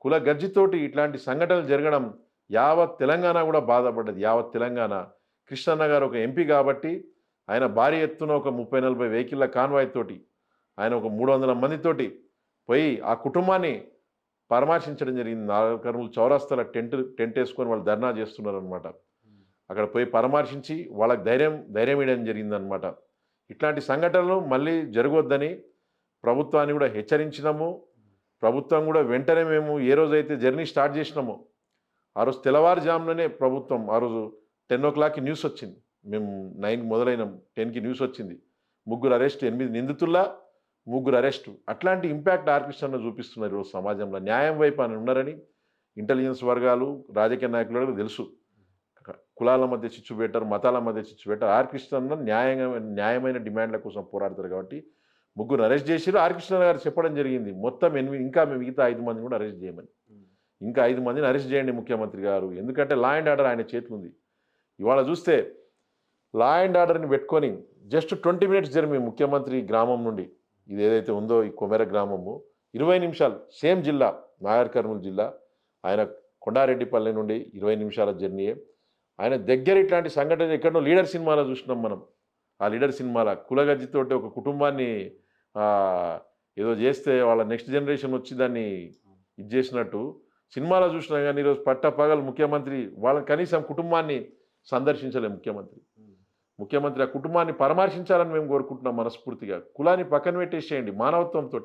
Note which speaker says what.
Speaker 1: కుల గర్జితోటి ఇట్లాంటి సంఘటనలు జరగడం యావత్ తెలంగాణ కూడా బాధపడ్డది. యావత్ తెలంగాణ. కృష్ణన్న గారు ఒక ఎంపీ కాబట్టి ఆయన భారీ ఎత్తున ఒక 30, 40 వెహికల్ల కాన్వాయ్ తోటి ఆయన ఒక 300 మందితోటి పోయి ఆ కుటుంబాన్ని పరామర్శించడం జరిగింది. నాగర్ కర్నూల్ చౌరస్తాలో టెంటేసుకొని వాళ్ళు ధర్నా చేస్తున్నారనమాట. అక్కడ పోయి పరామర్శించి వాళ్ళకి ధైర్యం ఇవ్వడం జరిగిందనమాట. ఇట్లాంటి సంఘటనలు మళ్ళీ జరగొద్దని ప్రభుత్వాన్ని కూడా హెచ్చరించినాము. ప్రభుత్వం కూడా వెంటనే మేము ఏ రోజైతే జర్నీ స్టార్ట్ చేసినామో ఆ రోజు తెల్లవారుజాముననే ప్రభుత్వం ఆ రోజు 10:00కి న్యూస్ వచ్చింది. మేము 9కి మొదలైనాం. 10కి న్యూస్ వచ్చింది. 3 అరెస్ట్, 8 నిందితుల్లా 3 అరెస్టు. అట్లాంటి ఇంపాక్ట్ ఆర్ కృష్ణన్న చూపిస్తున్నారు ఈరోజు సమాజంలో. న్యాయం వైపు ఆయన ఉన్నారని ఇంటెలిజెన్స్ వర్గాలు, రాజకీయ నాయకులకు తెలుసు. కులాల మధ్య చిచ్చు పెట్టారు, మతాల మధ్య చిచ్చు పెట్టారు. ఆర్ కృష్ణన్న న్యాయమైన డిమాండ్ల కోసం పోరాడతారు కాబట్టి 3 అరెస్ట్ చేసిర్రు. ఆర్ కృష్ణన్న గారు చెప్పడం జరిగింది. మొత్తం 8 ఇంకా మిగతా 5 మందిని కూడా అరెస్ట్ చేయమని. ఇంకా 5 మందిని అరెస్ట్ చేయండి ముఖ్యమంత్రి గారు. ఎందుకంటే లా అండ్ ఆర్డర్ ఆయన చేతిలో ఉంది. ఇవాళ చూస్తే లా అండ్ ఆర్డర్ని పెట్టుకొని జస్ట్ 20 మినిట్స్ జర్నీ ముఖ్యమంత్రి గ్రామం నుండి ఇది ఏదైతే ఉందో ఈ కొమెర గ్రామము 20 నిమిషాలు సేమ్ జిల్లా నాగర్ కర్నూలు జిల్లా. ఆయన కొండారెడ్డిపల్లి నుండి 20 నిమిషాల జర్నీయే. ఆయన దగ్గర ఇట్లాంటి సంఘటన ఎక్కడో లీడర్ సినిమాలో చూసినాం మనం. ఆ లీడర్ సినిమాలో కులగజ్జితోటి ఒక కుటుంబాన్ని ఏదో చేస్తే వాళ్ళ నెక్స్ట్ జనరేషన్ వచ్చి దాన్ని ఇది చేసినట్టు సినిమాలో చూసినా కానీ ఈరోజు పట్టపగలు ముఖ్యమంత్రి వాళ్ళ కనీసం కుటుంబాన్ని సందర్శించలే ముఖ్యమంత్రి. ముఖ్యమంత్రి ఆ కుటుంబాన్ని పరామర్శించాలని మేము కోరుకుంటున్నాం మనస్ఫూర్తిగా. కులాన్ని పక్కన పెట్టేసేయండి మానవత్వంతో.